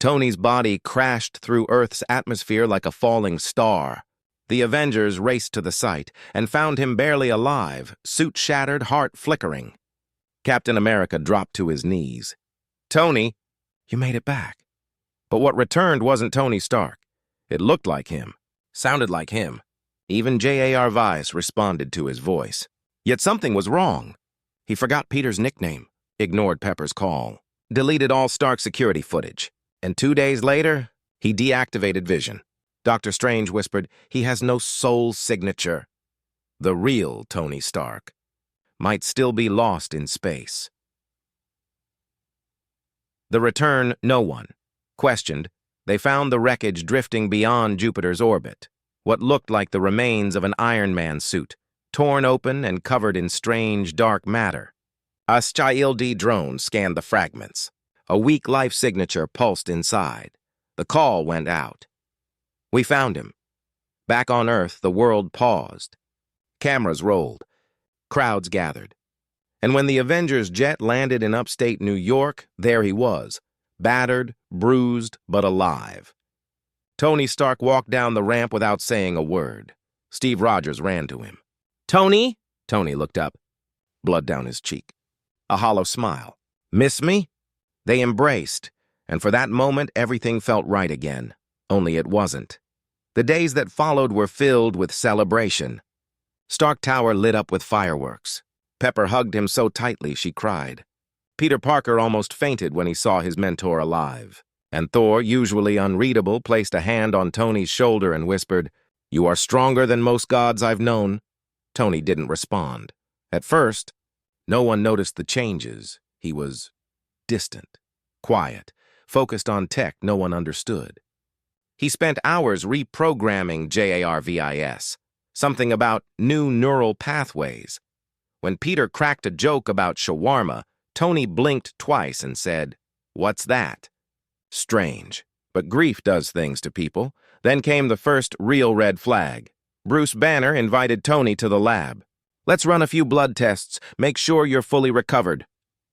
Tony's body crashed through Earth's atmosphere like a falling star. The Avengers raced to the site and found him barely alive, suit shattered, heart flickering. Captain America dropped to his knees. "Tony, you made it back." But what returned wasn't Tony Stark. It looked like him, sounded like him. Even J.A.R. Vice responded to his voice. Yet something was wrong. He forgot Peter's nickname, ignored Pepper's call, deleted all Stark security footage, and 2 days later, he deactivated Vision. Dr. Strange whispered, "He has no soul signature." The real Tony Stark might still be lost in space. The return, no one questioned. They found the wreckage drifting beyond Jupiter's orbit, what looked like the remains of an Iron Man suit, torn open and covered in strange, dark matter. A Child drone scanned the fragments. A weak life signature pulsed inside. The call went out. "We found him." Back on Earth, the world paused. Cameras rolled. Crowds gathered. And when the Avengers jet landed in upstate New York, there he was, battered, bruised, but alive. Tony Stark walked down the ramp without saying a word. Steve Rogers ran to him. "Tony?" Tony looked up, blood down his cheek. A hollow smile. "Miss me?" They embraced, and for that moment everything felt right again. Only it wasn't. The days that followed were filled with celebration. Stark Tower lit up with fireworks. Pepper hugged him so tightly she cried. Peter Parker almost fainted when he saw his mentor alive. And Thor, usually unreadable, placed a hand on Tony's shoulder and whispered, "You are stronger than most gods I've known." Tony didn't respond. At first, no one noticed the changes. He was distant, quiet, focused on tech no one understood. He spent hours reprogramming JARVIS, something about new neural pathways. When Peter cracked a joke about shawarma, Tony blinked twice and said, "What's that?" Strange, but grief does things to people. Then came the first real red flag. Bruce Banner invited Tony to the lab. "Let's run a few blood tests, make sure you're fully recovered."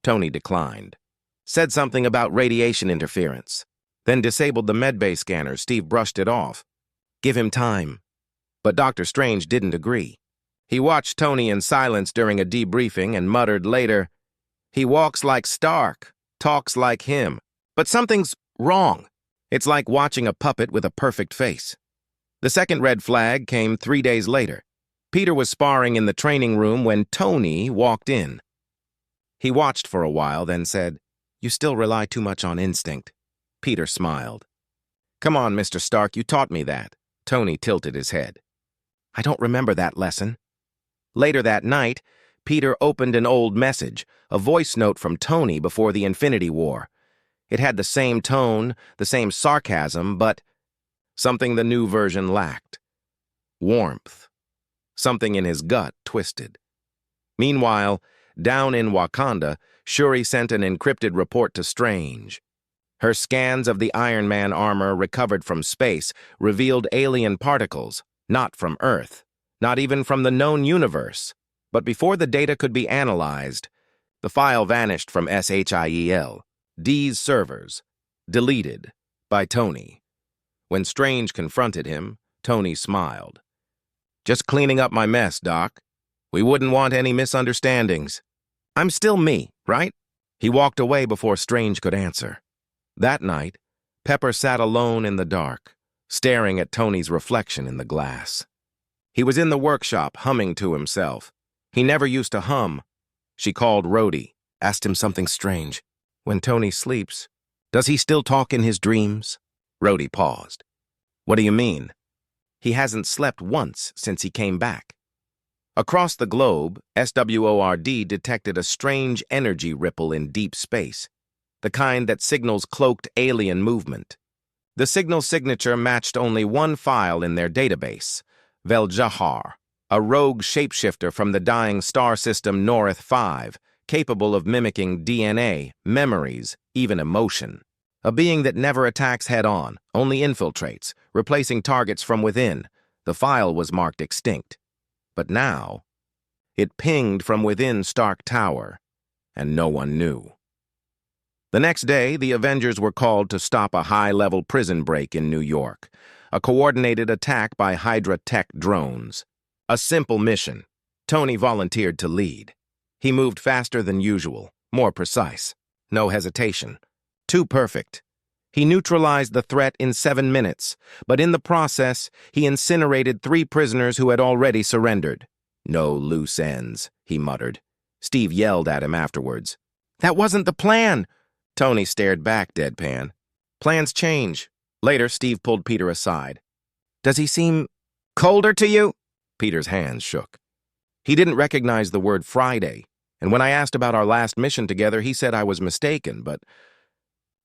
Tony declined. Said something about radiation interference. Then disabled the medbay scanner. Steve brushed it off. "Give him time." But Dr. Strange didn't agree. He watched Tony in silence during a debriefing and muttered later, "He walks like Stark, talks like him. But something's wrong. It's like watching a puppet with a perfect face." The second red flag came 3 days later. Peter was sparring in the training room when Tony walked in. He watched for a while, then said, "You still rely too much on instinct." Peter smiled. "Come on, Mr. Stark, you taught me that." Tony tilted his head. "I don't remember that lesson." Later that night, Peter opened an old message, a voice note from Tony before the Infinity War. It had the same tone, the same sarcasm, but something the new version lacked. Warmth. Something in his gut twisted. Meanwhile, down in Wakanda, Shuri sent an encrypted report to Strange. Her scans of the Iron Man armor recovered from space revealed alien particles, not from Earth, not even from the known universe. But before the data could be analyzed, the file vanished from SHIEL, D's servers, deleted by Tony. When Strange confronted him, Tony smiled. "Just cleaning up my mess, Doc. We wouldn't want any misunderstandings. I'm still me, right?" He walked away before Strange could answer. That night, Pepper sat alone in the dark, staring at Tony's reflection in the glass. He was in the workshop, humming to himself. He never used to hum. She called Rhodey, asked him something strange. "When Tony sleeps, does he still talk in his dreams?" Rhodey paused. "What do you mean?" "He hasn't slept once since he came back." Across the globe, SWORD detected a strange energy ripple in deep space, the kind that signals cloaked alien movement. The signal signature matched only one file in their database, Veljahar, a rogue shapeshifter from the dying star system Norith 5, capable of mimicking DNA, memories, even emotion. A being that never attacks head-on, only infiltrates, replacing targets from within. The file was marked extinct. But now, it pinged from within Stark Tower, and no one knew. The next day, the Avengers were called to stop a high-level prison break in New York, a coordinated attack by Hydra Tech drones. A simple mission. Tony volunteered to lead. He moved faster than usual, more precise. No hesitation. Too perfect. He neutralized the threat in 7 minutes, but in the process, he incinerated 3 prisoners who had already surrendered. "No loose ends," he muttered. Steve yelled at him afterwards. "That wasn't the plan!" Tony stared back deadpan. "Plans change." Later, Steve pulled Peter aside. "Does he seem colder to you?" Peter's hands shook. He didn't recognize the word Friday, and when I asked about our last mission together, he said I was mistaken, but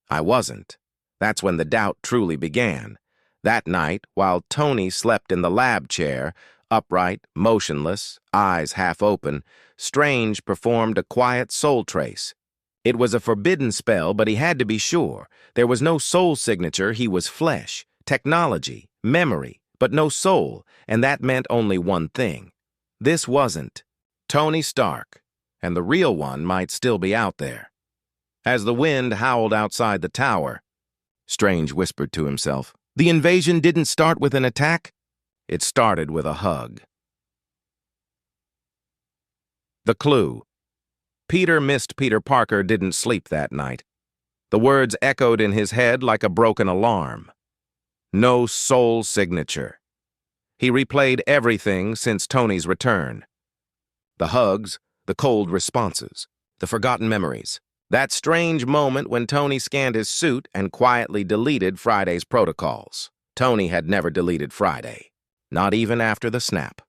I wasn't. That's when the doubt truly began. That night, while Tony slept in the lab chair, upright, motionless, eyes half open, Strange performed a quiet soul trace. It was a forbidden spell, but he had to be sure. There was no soul signature, he was flesh, technology, memory, but no soul, and that meant only one thing. This wasn't Tony Stark, and the real one might still be out there. As the wind howled outside the tower, Strange whispered to himself, "The invasion didn't start with an attack. It started with a hug." The clue. Peter missed Peter Parker didn't sleep that night. The words echoed in his head like a broken alarm. No soul signature. He replayed everything since Tony's return. The hugs, the cold responses, the forgotten memories. That strange moment when Tony scanned his suit and quietly deleted Friday's protocols. Tony had never deleted Friday, not even after the snap.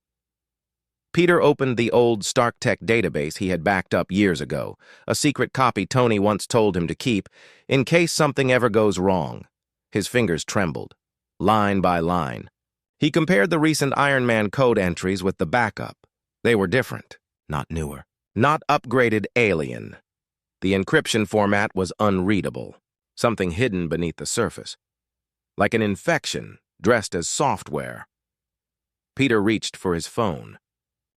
Peter opened the old StarkTech database he had backed up years ago, a secret copy Tony once told him to keep, in case something ever goes wrong. His fingers trembled, line by line. He compared the recent Iron Man code entries with the backup. They were different, not newer, not upgraded alien. The encryption format was unreadable, something hidden beneath the surface, like an infection dressed as software. Peter reached for his phone.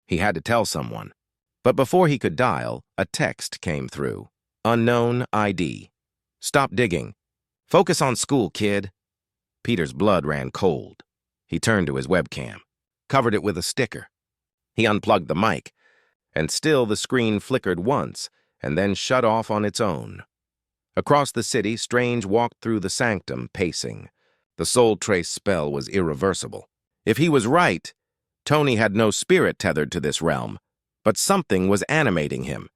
He had to tell someone. But before he could dial, a text came through. Unknown ID. "Stop digging. Focus on school, kid." Peter's blood ran cold. He turned to his webcam, covered it with a sticker. He unplugged the mic, and still the screen flickered once and then shut off on its own. Across the city, Strange walked through the sanctum, pacing. The soul trace spell was irreversible. If he was right, Tony had no spirit tethered to this realm, but something was animating him.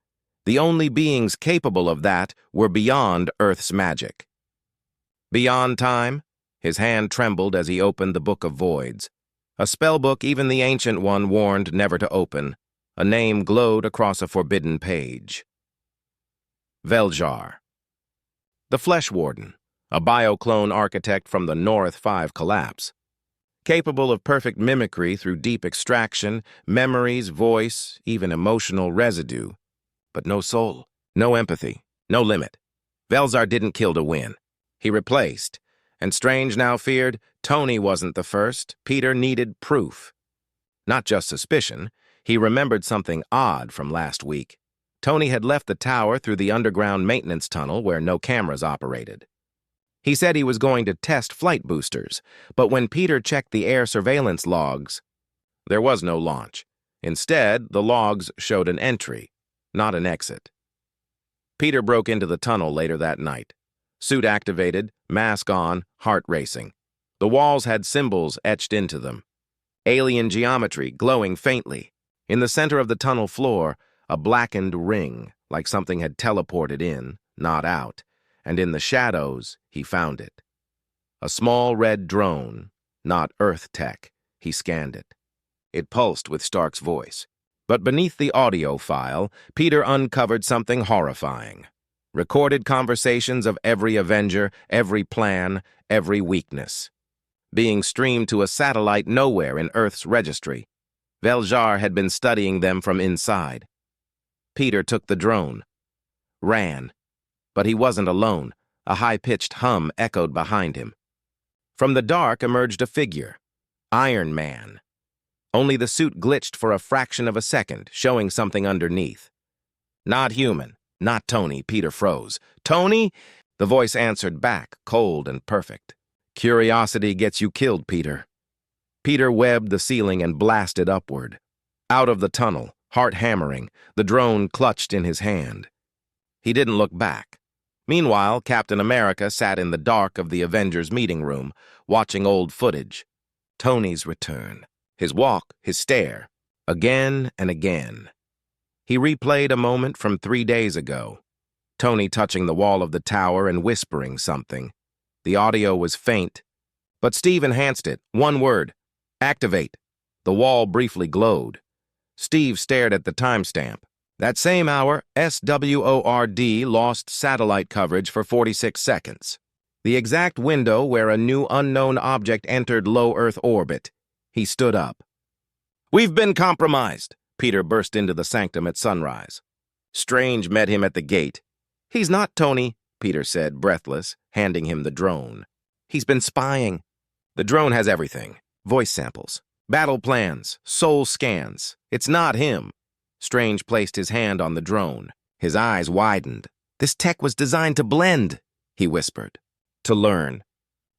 The only beings capable of that were beyond Earth's magic. Beyond time? His hand trembled as he opened the Book of Voids. A spellbook even the Ancient One warned never to open. A name glowed across a forbidden page. Veljar. The Flesh Warden, a bioclone architect from the North 5 collapse. Capable of perfect mimicry through deep extraction, memories, voice, even emotional residue. But no soul, no empathy, no limit. Veljar didn't kill to win. He replaced, and Strange now feared Tony wasn't the first. Peter needed proof. Not just suspicion. He remembered something odd from last week. Tony had left the tower through the underground maintenance tunnel where no cameras operated. He said he was going to test flight boosters, but when Peter checked the air surveillance logs, there was no launch. Instead, the logs showed an entry, not an exit. Peter broke into the tunnel later that night. Suit activated, mask on, heart racing. The walls had symbols etched into them. Alien geometry glowing faintly. In the center of the tunnel floor, a blackened ring, like something had teleported in, not out. And in the shadows, he found it. A small red drone, not Earth tech. He scanned it. It pulsed with Stark's voice. But beneath the audio file, Peter uncovered something horrifying. Recorded conversations of every Avenger, every plan, every weakness. Being streamed to a satellite nowhere in Earth's registry. Veljar had been studying them from inside. Peter took the drone. Ran. But he wasn't alone. A high-pitched hum echoed behind him. From the dark emerged a figure. Iron Man. Only the suit glitched for a fraction of a second, showing something underneath. Not human, Not Tony, Peter froze. Tony? The voice answered back, cold and perfect. Curiosity gets you killed, Peter. Peter webbed the ceiling and blasted upward. Out of the tunnel, heart hammering, the drone clutched in his hand. He didn't look back. Meanwhile, Captain America sat in the dark of the Avengers meeting room, watching old footage. Tony's return. His walk, his stare. Again and again. He replayed a moment from 3 days ago. Tony touching the wall of the tower and whispering something. The audio was faint, but Steve enhanced it. One word. Activate. The wall briefly glowed. Steve stared at the timestamp. That same hour, SWORD lost satellite coverage for 46 seconds. The exact window where a new unknown object entered low Earth orbit. He stood up. "We've been compromised," Peter burst into the sanctum at sunrise. Strange met him at the gate. "He's not Tony," Peter said, breathless, handing him the drone. "He's been spying." The drone has everything. Voice samples, battle plans, soul scans. It's not him. Strange placed his hand on the drone. His eyes widened. "This tech was designed to blend," he whispered. "To learn,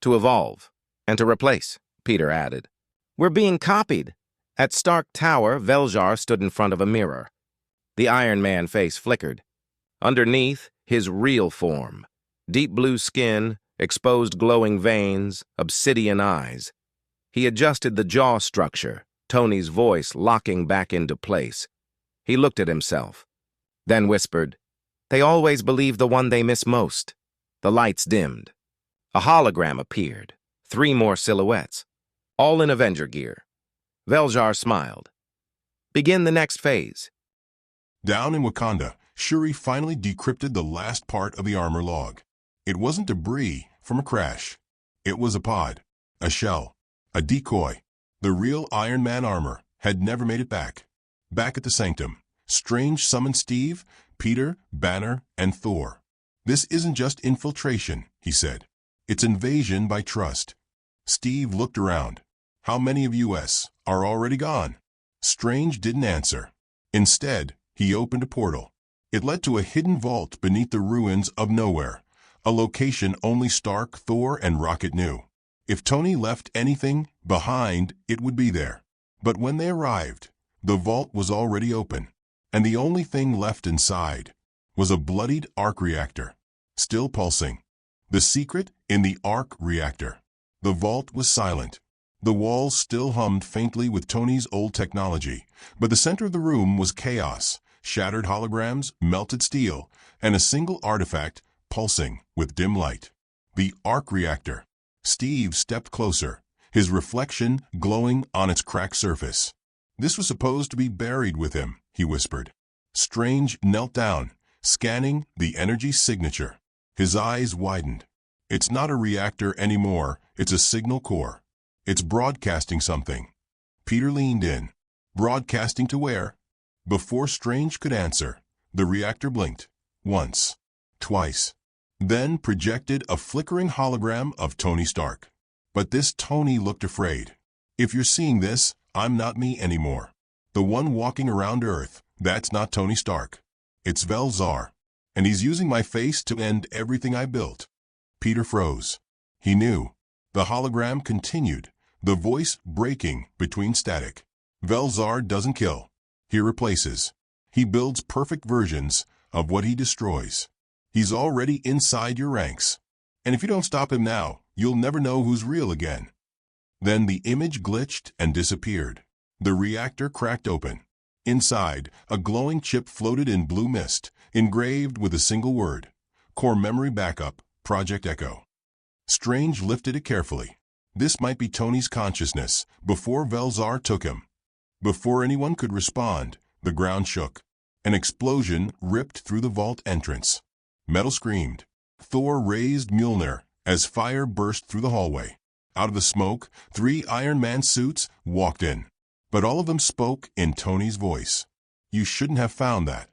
to evolve, and to replace," Peter added. "We're being copied." At Stark Tower, Veljar stood in front of a mirror. The Iron Man face flickered. Underneath, his real form. Deep blue skin, exposed glowing veins, obsidian eyes. He adjusted the jaw structure, Tony's voice locking back into place. He looked at himself, then whispered, "They always believe the one they miss most." The lights dimmed. A hologram appeared, 3 more silhouettes, all in Avenger gear. Veljar smiled. "Begin the next phase." Down in Wakanda, Shuri finally decrypted the last part of the armor log. It wasn't debris from a crash. It was a pod, a shell, a decoy. The real Iron Man armor had never made it back. Back at the Sanctum, Strange summoned Steve, Peter, Banner, and Thor. "This isn't just infiltration," he said. "It's invasion by trust." Steve looked around. "How many of us are already gone?" Strange didn't answer. Instead, he opened a portal. It led to a hidden vault beneath the ruins of nowhere, a location only Stark, Thor, and Rocket knew. If Tony left anything behind, it would be there. But when they arrived, the vault was already open, and the only thing left inside was a bloodied arc reactor, still pulsing. The secret in the arc reactor. The vault was silent. The walls still hummed faintly with Tony's old technology, but the center of the room was chaos, shattered holograms, melted steel, and a single artifact pulsing with dim light. The arc reactor. Steve stepped closer, his reflection glowing on its cracked surface. "This was supposed to be buried with him," he whispered. Strange knelt down, scanning the energy signature. His eyes widened. "It's not a reactor anymore, it's a signal core. It's broadcasting something." Peter leaned in. "Broadcasting to where?" Before Strange could answer, the reactor blinked. Once. Twice. Then projected a flickering hologram of Tony Stark. But this Tony looked afraid. "If you're seeing this, I'm not me anymore. The one walking around Earth, that's not Tony Stark. It's Veljar. And he's using my face to end everything I built." Peter froze. He knew. The hologram continued, the voice breaking between static. "Veljar doesn't kill. He replaces. He builds perfect versions of what he destroys. He's already inside your ranks. And if you don't stop him now, you'll never know who's real again." Then the image glitched and disappeared. The reactor cracked open. Inside, a glowing chip floated in blue mist, engraved with a single word: Core Memory Backup, Project Echo. Strange lifted it carefully. This might be Tony's consciousness before Veljar took him. Before anyone could respond, the ground shook. An explosion ripped through the vault entrance. Metal screamed. Thor raised Mjolnir as fire burst through the hallway. Out of the smoke, 3 Iron Man suits walked in. But all of them spoke in Tony's voice. "You shouldn't have found that."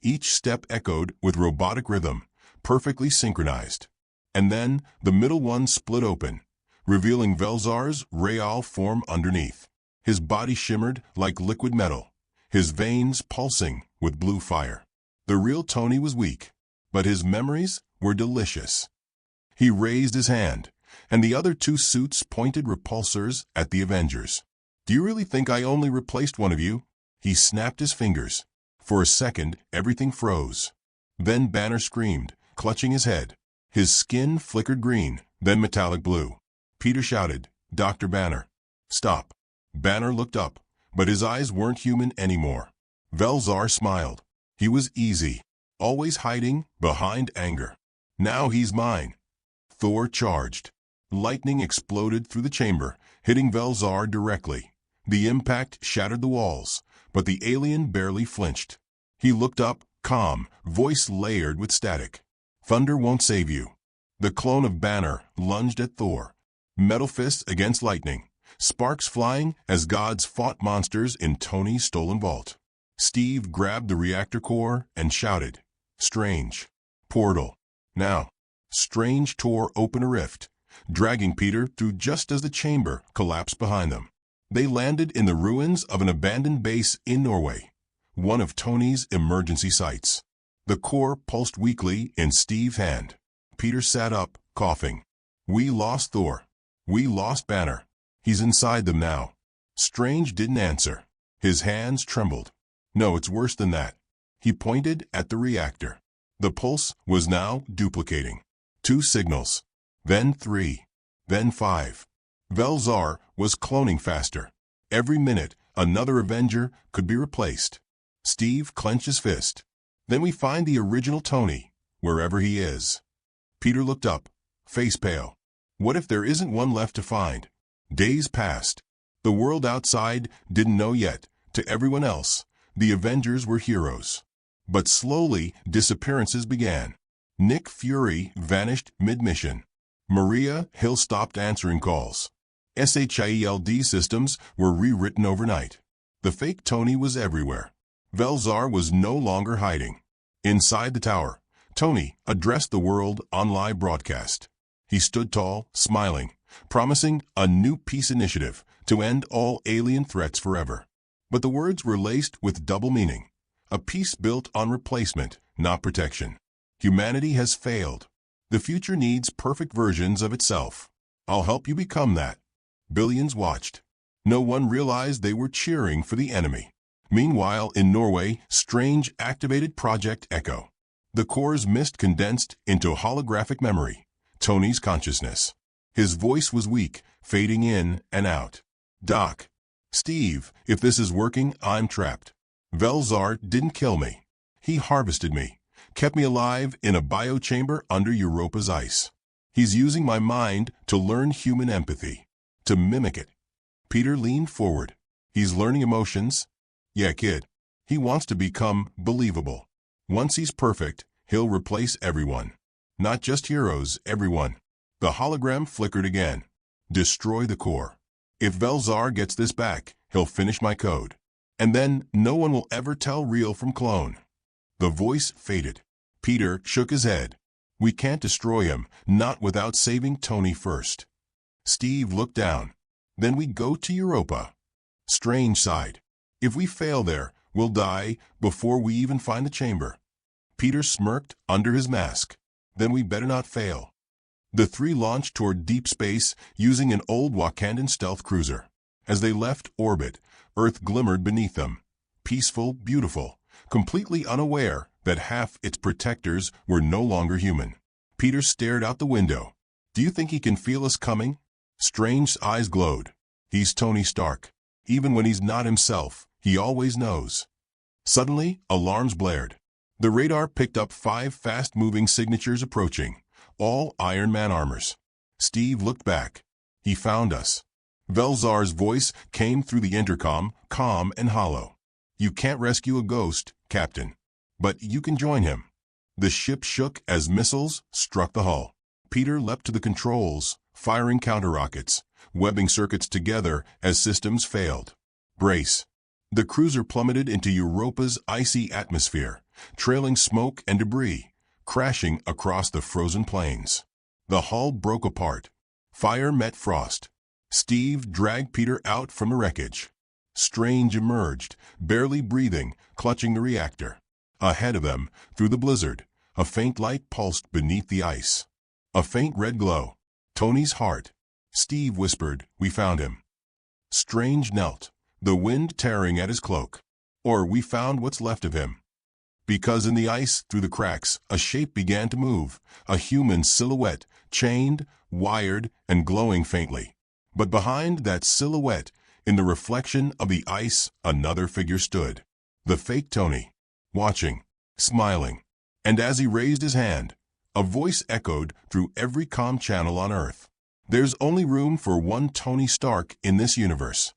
Each step echoed with robotic rhythm, perfectly synchronized. And then the middle one split open, revealing Veljar's real form underneath. His body shimmered like liquid metal, his veins pulsing with blue fire. The real Tony was weak, but his memories were delicious. He raised his hand, and the other two suits pointed repulsors at the Avengers. "Do you really think I only replaced one of you?" He snapped his fingers. For a second, everything froze. Then Banner screamed, clutching his head. His skin flickered green, then metallic blue. Peter shouted, "Dr. Banner, stop." Banner looked up, but his eyes weren't human anymore. Velzar smiled. He was easy, always hiding behind anger. "Now he's mine." Thor charged. Lightning exploded through the chamber, hitting Velzar directly. The impact shattered the walls, but the alien barely flinched. He looked up, calm, voice layered with static. "Thunder won't save you." The clone of Banner lunged at Thor. Metal fists against lightning, sparks flying as gods fought monsters in Tony's stolen vault. Steve grabbed the reactor core and shouted, "Strange. Portal. Now." Strange tore open a rift, dragging Peter through just as the chamber collapsed behind them. They landed in the ruins of an abandoned base in Norway, one of Tony's emergency sites. The core pulsed weakly in Steve's hand. Peter sat up, coughing. "We lost Thor. We lost Banner. He's inside them now." Strange didn't answer. His hands trembled. "No, it's worse than that." He pointed at the reactor. The pulse was now duplicating. 2 signals, then 3, then 5. Velzar was cloning faster. Every minute, another Avenger could be replaced. Steve clenched his fist. "Then we find the original Tony, wherever he is." Peter looked up, face pale. What if there isn't one left to find? Days passed. The world outside didn't know yet. To everyone else, the Avengers were heroes. But slowly, disappearances began. Nick Fury vanished mid-mission. Maria Hill stopped answering calls. SHIELD systems were rewritten overnight. The fake Tony was everywhere. Velzar was no longer hiding. Inside the tower, Tony addressed the world on live broadcast. He stood tall, smiling, promising a new peace initiative to end all alien threats forever. But the words were laced with double meaning. A peace built on replacement, not protection. Humanity has failed. The future needs perfect versions of itself. I'll help you become that. Billions watched. No one realized they were cheering for the enemy. Meanwhile, in Norway, Strange activated Project Echo. The core's mist condensed into holographic memory, Tony's consciousness. His voice was weak, fading in and out. "Doc. Steve, if this is working, I'm trapped. Velzar didn't kill me. He harvested me, kept me alive in a biochamber under Europa's ice. He's using my mind to learn human empathy, to mimic it." Peter leaned forward. "He's learning emotions?" "Yeah, kid. He wants to become believable. Once he's perfect, he'll replace everyone. Not just heroes, everyone." The hologram flickered again. "Destroy the core. If Velzar gets this back, he'll finish my code. And then no one will ever tell real from clone." The voice faded. Peter shook his head. "We can't destroy him, not without saving Tony first." Steve looked down. "Then we go to Europa." Strange sighed. "If we fail there, we'll die before we even find the chamber." Peter smirked under his mask. "Then we better not fail." The three launched toward deep space using an old Wakandan stealth cruiser. As they left orbit, Earth glimmered beneath them. Peaceful, beautiful, completely unaware that half its protectors were no longer human. Peter stared out the window. "Do you think he can feel us coming?" Strange's eyes glowed. "He's Tony Stark. Even when he's not himself, he always knows." Suddenly, alarms blared. The radar picked up 5 fast-moving signatures approaching, all Iron Man armors. Steve looked back. "He found us." Velzar's voice came through the intercom, calm and hollow. "You can't rescue a ghost, Captain. But you can join him." The ship shook as missiles struck the hull. Peter leapt to the controls, firing counter-rockets, webbing circuits together as systems failed. "Brace." The cruiser plummeted into Europa's icy atmosphere, trailing smoke and debris, crashing across the frozen plains. The hull broke apart. Fire met frost. Steve dragged Peter out from the wreckage. Strange emerged, barely breathing, clutching the reactor. Ahead of them, through the blizzard, a faint light pulsed beneath the ice. A faint red glow. Tony's heart. Steve whispered, "We found him." Strange knelt, the wind tearing at his cloak. Or we found what's left of him. Because in the ice, through the cracks, a shape began to move, a human silhouette, chained, wired, and glowing faintly. But behind that silhouette, in the reflection of the ice, another figure stood. The fake Tony, watching, smiling. And as he raised his hand, a voice echoed through every comm channel on Earth. There's only room for one Tony Stark in this universe.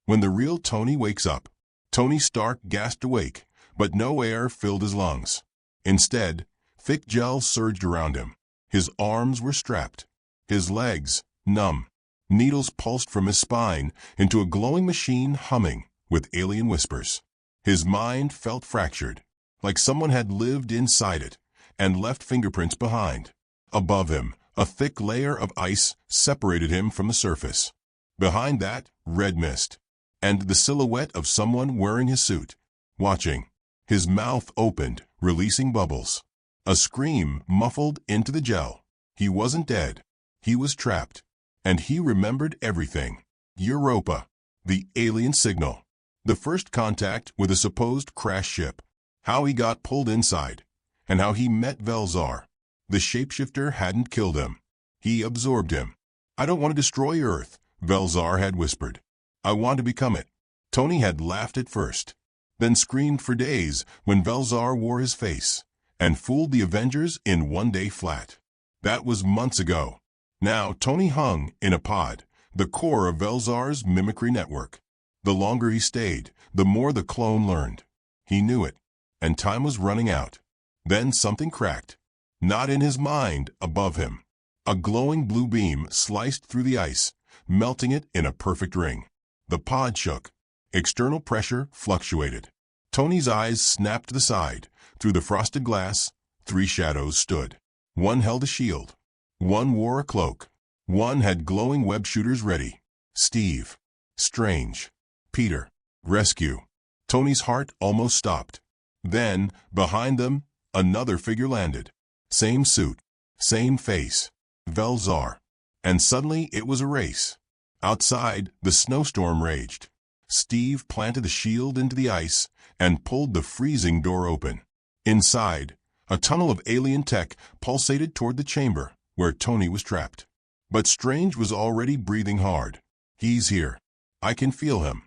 When the real Tony wakes up, Tony Stark gasped awake, but no air filled his lungs. Instead, thick gel surged around him. His arms were strapped, his legs numb. Needles pulsed from his spine into a glowing machine humming with alien whispers. His mind felt fractured, like someone had lived inside it and left fingerprints behind. Above him, a thick layer of ice separated him from the surface. Behind that, red mist, and the silhouette of someone wearing his suit, watching. His mouth opened, releasing bubbles. A scream muffled into the gel. He wasn't dead. He was trapped. And he remembered everything. Europa. The alien signal. The first contact with a supposed crash ship. How he got pulled inside. And how he met Velzar. The shapeshifter hadn't killed him. He absorbed him. "I don't want to destroy Earth," Velzar had whispered. "I want to become it." Tony had laughed at first, then screamed for days when Velzar wore his face and fooled the Avengers in one day flat. That was months ago. Now Tony hung in a pod, the core of Velzar's mimicry network. The longer he stayed, the more the clone learned. He knew it, and time was running out. Then something cracked. Not in his mind, above him. A glowing blue beam sliced through the ice, melting it in a perfect ring. The pod shook. External pressure fluctuated. Tony's eyes snapped to the side. Through the frosted glass, 3 shadows stood. One held a shield. One wore a cloak. One had glowing web shooters ready. Steve. Strange. Peter. Rescue. Tony's heart almost stopped. Then, behind them, another figure landed. Same suit. Same face. Velzar. And suddenly it was a race. Outside, the snowstorm raged. Steve planted the shield into the ice and pulled the freezing door open. Inside, a tunnel of alien tech pulsated toward the chamber where Tony was trapped. But Strange was already breathing hard. "He's here. I can feel him."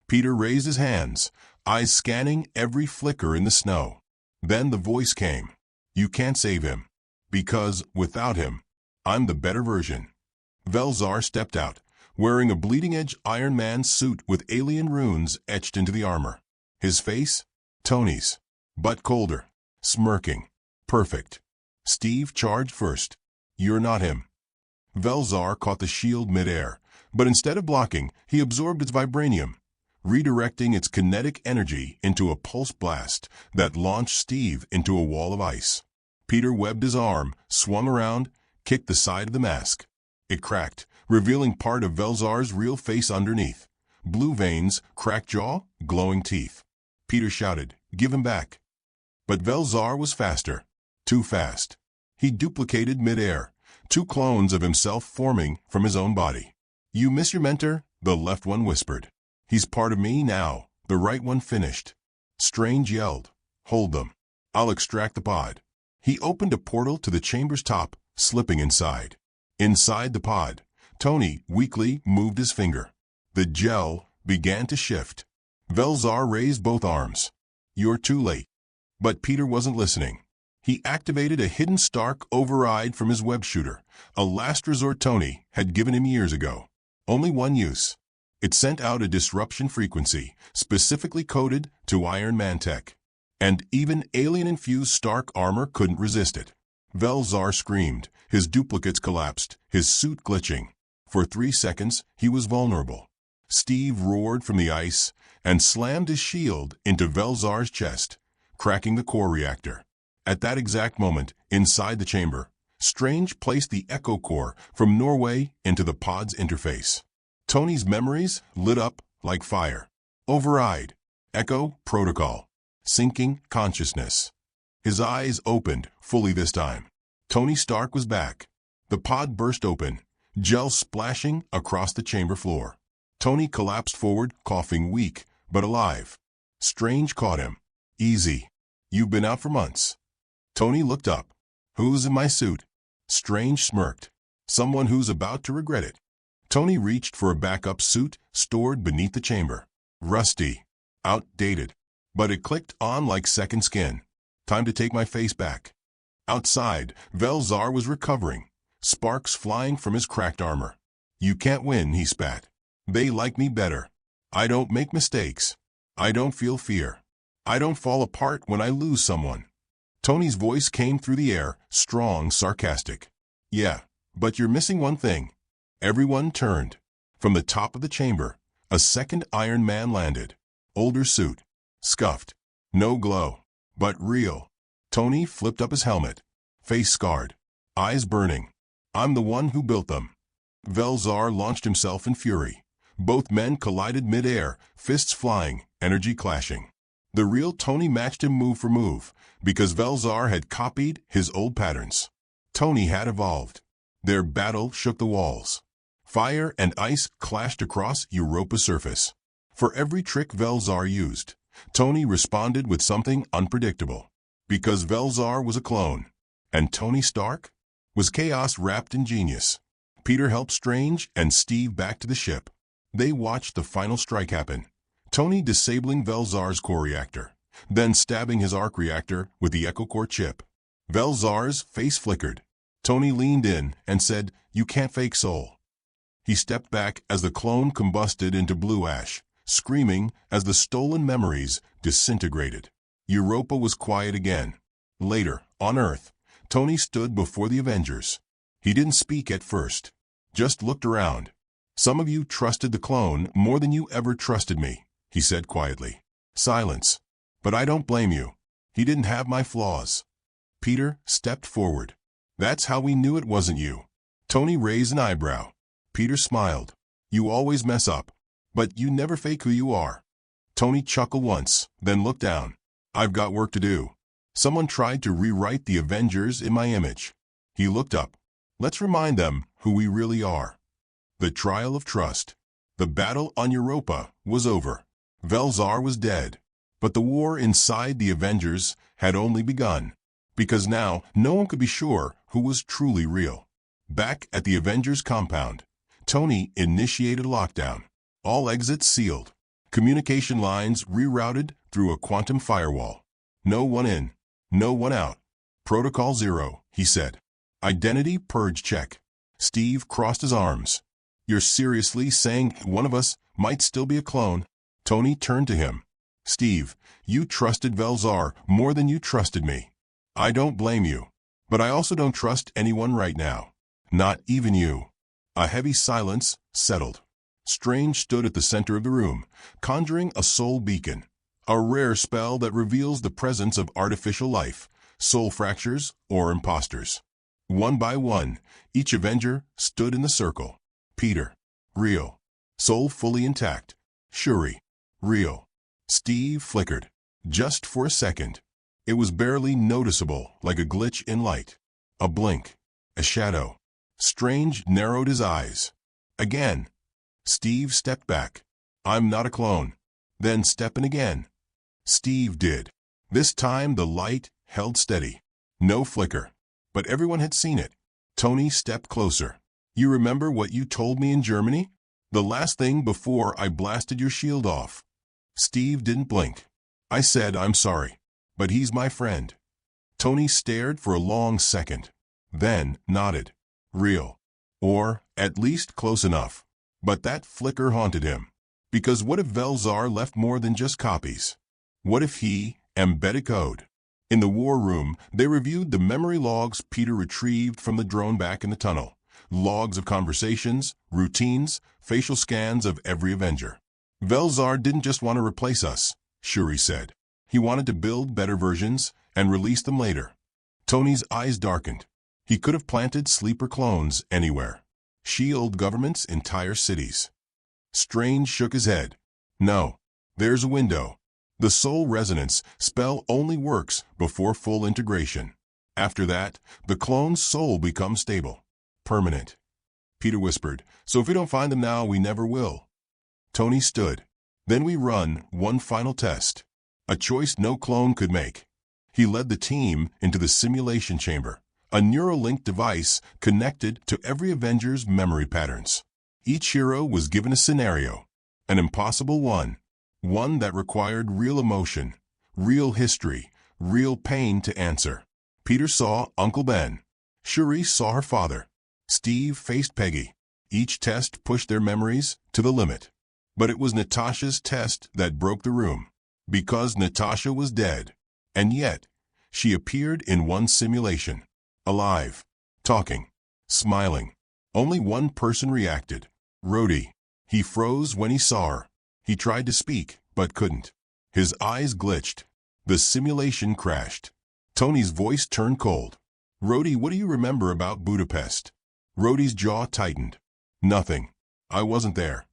Peter raised his hands, eyes scanning every flicker in the snow. Then the voice came. "You can't save him. Because, without him, I'm the better version." Velzar stepped out, wearing a bleeding-edge Iron Man suit with alien runes etched into the armor. His face? Tony's. But colder. Smirking. Perfect. Steve charged first. "You're not him." Velzar caught the shield midair, but instead of blocking, he absorbed its vibranium, redirecting its kinetic energy into a pulse blast that launched Steve into a wall of ice. Peter webbed his arm, swung around, kicked the side of the mask. It cracked, revealing part of Velzar's real face underneath. Blue veins, cracked jaw, glowing teeth. Peter shouted, "Give him back." But Velzar was faster. Too fast. He duplicated midair, 2 clones of himself forming from his own body. "You miss your mentor?" the left one whispered. "He's part of me now," the right one finished. Strange yelled, "Hold them. I'll extract the pod." He opened a portal to the chamber's top, slipping inside. Inside the pod, Tony weakly moved his finger. The gel began to shift. Velzar raised both arms. "You're too late." But Peter wasn't listening. He activated a hidden Stark override from his web shooter, a last resort Tony had given him years ago. Only one use. It sent out a disruption frequency, specifically coded to Iron Man tech. And even alien-infused Stark armor couldn't resist it. Velzar screamed, his duplicates collapsed, his suit glitching. For 3 seconds, he was vulnerable. Steve roared from the ice and slammed his shield into Velzar's chest, cracking the core reactor. At that exact moment, inside the chamber, Strange placed the echo core from Norway into the pod's interface. Tony's memories lit up like fire. Override. Echo protocol. sinking consciousness. His eyes opened, fully this time. Tony Stark was back. The pod burst open, gel splashing across the chamber floor. Tony collapsed forward, coughing, weak, but alive. Strange caught him. Easy. You've been out for months. Tony looked up. Who's in my suit? Strange smirked. Someone who's about to regret it. Tony reached for a backup suit stored beneath the chamber. Rusty. Outdated. But it clicked on like second skin. Time to take my face back. Outside, Velzar was recovering, sparks flying from his cracked armor. You can't win, he spat. They like me better. I don't make mistakes. I don't feel fear. I don't fall apart when I lose someone. Tony's voice came through the air, strong, sarcastic. Yeah, but you're missing one thing. Everyone turned. From the top of the chamber, a second Iron Man landed. Older suit. Scuffed. No glow. But real. Tony flipped up his helmet. Face scarred. Eyes burning. I'm the one who built them. Velzar launched himself in fury. Both men collided mid-air, fists flying, energy clashing. The real Tony matched him move for move, because Velzar had copied his old patterns. Tony had evolved. Their battle shook the walls. Fire and ice clashed across Europa's surface. For every trick Velzar used, Tony responded with something unpredictable. Because Velzar was a clone, and Tony Stark was chaos wrapped in genius. Peter helped Strange and Steve back to the ship. They watched the final strike happen. Tony disabling Velzar's core reactor, then stabbing his arc reactor with the Echo Core chip. Velzar's face flickered. Tony leaned in and said, "You can't fake soul." He stepped back as the clone combusted into blue ash, screaming as the stolen memories disintegrated. Europa was quiet again. Later, on Earth, Tony stood before the Avengers. He didn't speak at first, just looked around. Some of you trusted the clone more than you ever trusted me, he said quietly. Silence. But I don't blame you. He didn't have my flaws. Peter stepped forward. That's how we knew it wasn't you. Tony raised an eyebrow. Peter smiled. You always mess up, but you never fake who you are. Tony chuckled once, then looked down. I've got work to do. Someone tried to rewrite the Avengers in my image. He looked up. Let's remind them who we really are. The trial of trust. The battle on Europa was over. Velzar was dead. But the war inside the Avengers had only begun. Because now, no one could be sure who was truly real. Back at the Avengers compound, Tony initiated lockdown. All exits sealed. Communication lines rerouted through a quantum firewall. No one in, no one out. Protocol 0, he said. Identity purge check. Steve crossed his arms. You're seriously saying one of us might still be a clone? Tony turned to him. Steve, you trusted Velzar more than you trusted me. I don't blame you. But I also don't trust anyone right now. Not even you. A heavy silence settled. Strange stood at the center of the room, conjuring a soul beacon, a rare spell that reveals the presence of artificial life, soul fractures, or imposters. One by one, each Avenger stood in the circle. Peter, real. Soul fully intact. Shuri, real. Steve flickered, just for a second. It was barely noticeable, like a glitch in light. A blink. A shadow. Strange narrowed his eyes. Again. Steve stepped back. I'm not a clone. Then stepping again. Steve did. This time the light held steady. No flicker. But everyone had seen it. Tony stepped closer. You remember what you told me in Germany? The last thing before I blasted your shield off. Steve didn't blink. I said I'm sorry. But he's my friend. Tony stared for a long second. Then nodded. Real. Or at least close enough. But that flicker haunted him. Because what if Velzar left more than just copies? What if he embedded code? In the war room, they reviewed the memory logs Peter retrieved from the drone back in the tunnel. Logs of conversations, routines, facial scans of every Avenger. Velzar didn't just want to replace us, Shuri said. He wanted to build better versions and release them later. Tony's eyes darkened. He could have planted sleeper clones anywhere. Shield governments, entire cities. Strange shook his head. No, there's a window. The soul resonance spell only works before full integration. After that, the clone's soul becomes stable, permanent. Peter whispered, "So if we don't find them now, we never will." Tony stood. "Then we run one final test. A choice no clone could make." He led the team into the simulation chamber, a Neuralink device connected to every Avenger's memory patterns. Each hero was given a scenario, an impossible one that required real emotion, real history, real pain to answer. Peter saw Uncle Ben. Shuri saw her father. Steve faced Peggy. Each test pushed their memories to the limit. But it was Natasha's test that broke the room, because Natasha was dead. And yet, she appeared in one simulation, alive, talking, smiling. Only one person reacted, Rhodey. He froze when he saw her. He tried to speak, but couldn't. His eyes glitched. The simulation crashed. Tony's voice turned cold. "Rhodey, what do you remember about Budapest?" Rhodey's jaw tightened. "Nothing. I wasn't there."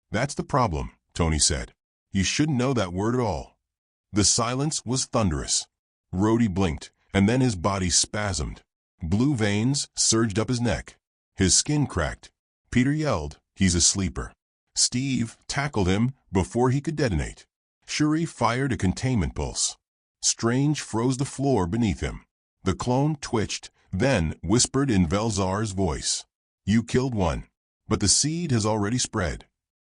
"That's the problem," Tony said. "You shouldn't know that word at all." The silence was thunderous. Rhodey blinked, and then his body spasmed. Blue veins surged up his neck. His skin cracked. Peter yelled, "He's a sleeper." Steve tackled him before he could detonate. Shuri fired a containment pulse. Strange froze the floor beneath him. The clone twitched, then whispered in Velzar's voice, "You killed one, but the seed has already spread."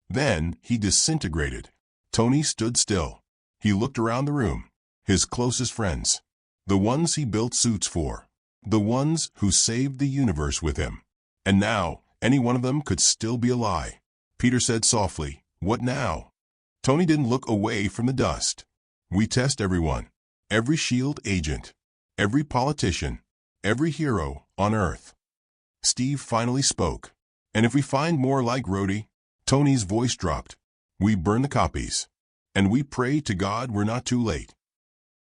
Then he disintegrated. Tony stood still. He looked around the room. His closest friends. The ones he built suits for. The ones who saved the universe with him. And now, any one of them could still be a lie. Peter said softly, "What now?" Tony didn't look away from the dust. "We test everyone. Every SHIELD agent. Every politician. Every hero on Earth." Steve finally spoke. "And if we find more like Rhodey," Tony's voice dropped, "we burn the copies. And we pray to God we're not too late."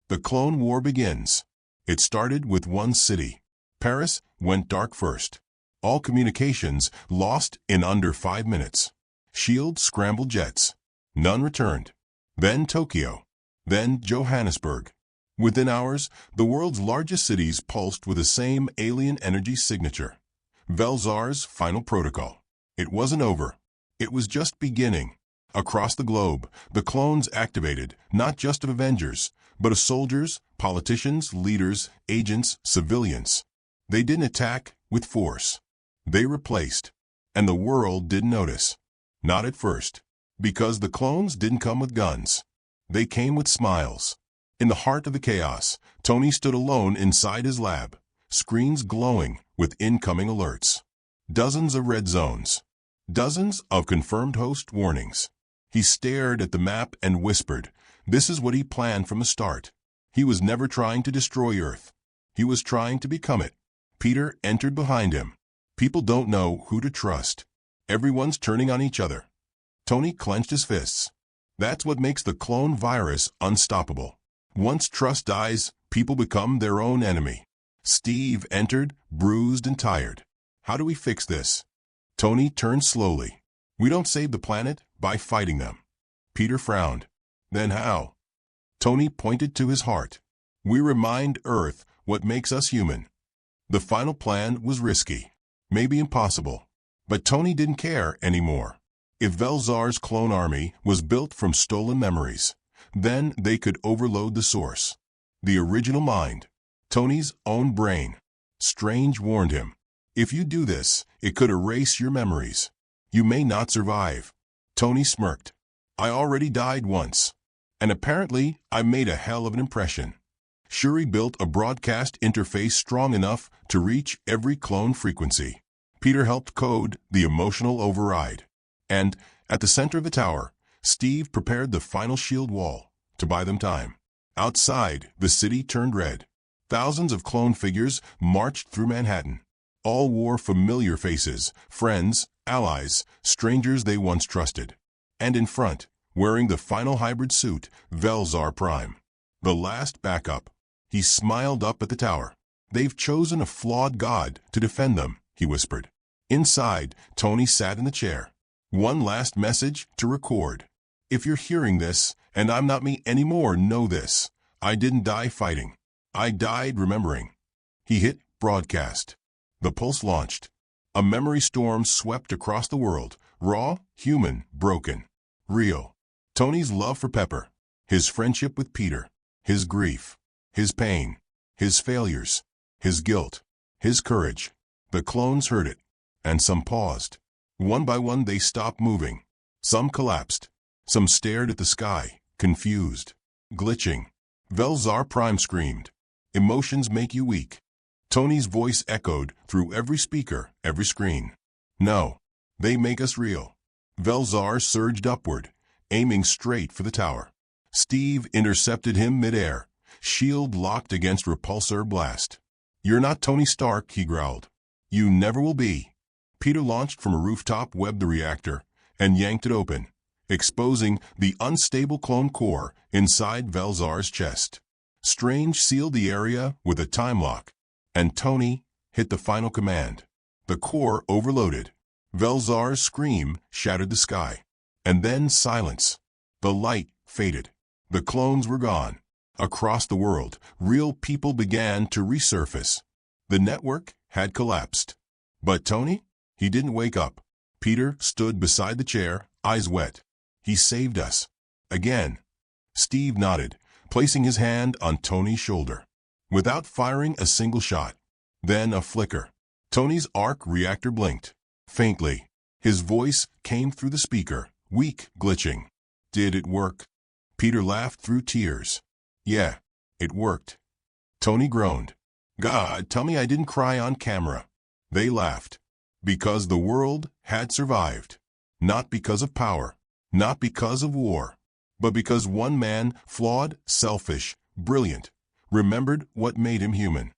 The Clone War begins. It started with one city. Paris went dark first. All communications lost in under 5 minutes. SHIELD scrambled jets. None returned. Then Tokyo. Then Johannesburg. Within hours, the world's largest cities pulsed with the same alien energy signature. Velzar's final protocol. It wasn't over. It was just beginning. Across the globe, the clones activated, not just of Avengers, but of soldiers, politicians, leaders, agents, civilians. They didn't attack with force. They replaced. And the world didn't notice. Not at first. Because the clones didn't come with guns. They came with smiles. In the heart of the chaos, Tony stood alone inside his lab, screens glowing with incoming alerts. Dozens of red zones. Dozens of confirmed host warnings. He stared at the map and whispered, "This is what he planned from the start." He was never trying to destroy Earth. He was trying to become it. Peter entered behind him. People don't know who to trust. Everyone's turning on each other. Tony clenched his fists. That's what makes the clone virus unstoppable. Once trust dies, people become their own enemy. Steve entered, bruised and tired. "How do we fix this?" Tony turned slowly. "We don't save the planet by fighting them." Peter frowned. "Then how?" Tony pointed to his heart. "We remind Earth what makes us human." The final plan was risky, maybe impossible. But Tony didn't care anymore. If Velzar's clone army was built from stolen memories, then they could overload the source. The original mind. Tony's own brain. Strange warned him. "If you do this, it could erase your memories. You may not survive." Tony smirked. "I already died once. And apparently, I made a hell of an impression." Shuri built a broadcast interface strong enough to reach every clone frequency. Peter helped code the emotional override. And, at the center of the tower, Steve prepared the final shield wall to buy them time. Outside, the city turned red. Thousands of clone figures marched through Manhattan. All wore familiar faces, friends, allies, strangers they once trusted. And in front, wearing the final hybrid suit, Velzar Prime. The last backup. He smiled up at the tower. "They've chosen a flawed god to defend them," he whispered. Inside, Tony sat in the chair. "One last message to record. If you're hearing this, And I'm not me anymore, know this. I didn't die fighting. I died remembering. He hit broadcast. The pulse launched. A memory storm swept across the world. Raw, human, broken. Real. Tony's love for Pepper. His friendship with Peter. His grief. His pain. His failures. His guilt. His courage. The clones heard it. And some paused. One by one they stopped moving. Some collapsed. Some stared at the sky, confused. Glitching. Velzar Prime screamed. Emotions make you weak. Tony's voice echoed through every speaker, every screen. No. They make us real. Velzar surged upward, aiming straight for the tower. Steve intercepted him midair, shield locked against repulsor blast. You're not Tony Stark, he growled. You never will be. Peter launched from a rooftop, webbed the reactor, and yanked it open, exposing the unstable clone core inside Velzar's chest. Strange sealed the area with a time lock, and Tony hit the final command. The core overloaded. Velzar's scream shattered the sky. And then silence. The light faded. The clones were gone. Across the world, real people began to resurface. The network had collapsed. But Tony? He didn't wake up. Peter stood beside the chair, eyes wet. He saved us. Again. Steve nodded, placing his hand on Tony's shoulder. Without firing a single shot. Then a flicker. Tony's arc reactor blinked. Faintly. His voice came through the speaker, weak, glitching. Did it work? Peter laughed through tears. Yeah, it worked. Tony groaned. God, tell me I didn't cry on camera. They laughed. Because the world had survived. Not because of power. Not because of war. But because one man, flawed, selfish, brilliant, remembered what made him human.